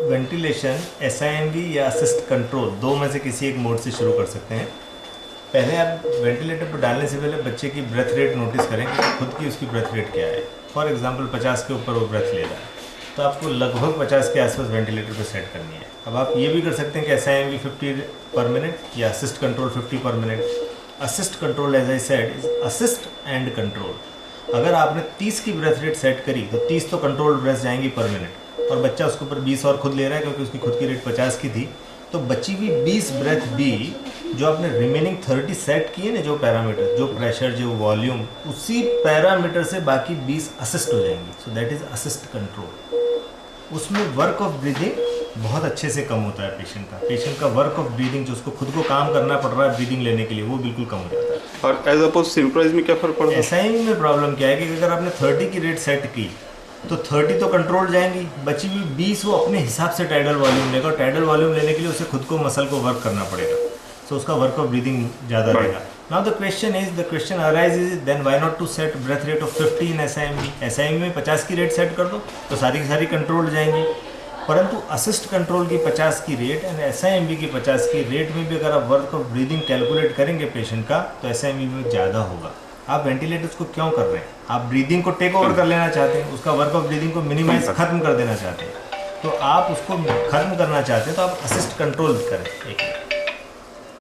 Ventilation SIMV या assist control दो में से किसी एक मोड से शुरू कर सकते हैं। पहले आप वेंटिलेटर पर डालने से पहले बच्चे की ब्रेथ रेट नोटिस करें कि खुद की उसकी ब्रेथ रेट क्या है। फॉर एग्जांपल 50 के ऊपर वो ब्रेथ ले रहा है तो आपको लगभग 50 के आसपास वेंटिलेटर पे सेट करनी है। अब आप ये भी कर सकते हैं कि SIMV 50 पर मिनट या assist control 50 per minute. Assist control as I said is assist and control. अगर आपने 30 की ब्रेथ रेट सेट करी तो 30 तो कंट्रोल ब्रेथ जाएंगी पर मिनट और बच्चा उसके ऊपर 20 और खुद ले रहा है क्योंकि उसकी खुद की रेट 50 की थी, तो बची हुई 20 ब्रेथ भी जो आपने रिमेनिंग 30 सेट किए ना, जो पैरामीटर, जो प्रेशर, जो वॉल्यूम, उसी पैरामीटर से बाकी 20 असिस्ट हो जाएंगी। So that is assist control. उसमें वर्क ऑफ ब्रीदिंग बहुत अच्छे से कम होता है पेशेंट का वर्क ऑफ ब्रीदिंग, जो उसको खुद को काम करना पड़ रहा है ब्रीदिंग लेने के लिए, वो बिल्कुल कम हो जाता है। और एज अपोज सिंक्रोनाइज में क्या फर्क पड़ता है? SIMV में प्रॉब्लम क्या है कि अगर आपने 30 की रेट सेट की तो 30 तो कंट्रोल जाएंगी, बची हुई 20 वो अपने हिसाब से टाइडल वॉल्यूम लेगा और टाइडल वॉल्यूम लेने के लिए उसे खुद को मसल को वर्क करना पड़ेगा। सो उसका वर्क ऑफ ब्रीदिंग ज़्यादा रहेगा। Now the question arises then why not to set breath rate of 50 in SIMV में 50 की रेट सेट कर दो तो सारी की सारी कंट्रोल जाएंगी, परंतु असिस्ट कंट्रोल की 50 की रेट एंड SIMV की 50 की रेट में भी अगर आप वर्क ऑफ ब्रीदिंग कैलकुलेट करेंगे पेशेंट का तो SIMV में ज़्यादा होगा। आप वेंटिलेटर्स को क्यों कर रहे हैं? आप ब्रीदिंग को टेक ओवर कर लेना चाहते हैं, उसका वर्क ऑफ ब्रीदिंग को मिनिमाइज खत्म कर देना चाहते हैं। तो आप उसको खत्म करना चाहते हैं तो आप असिस्ट कंट्रोल करें।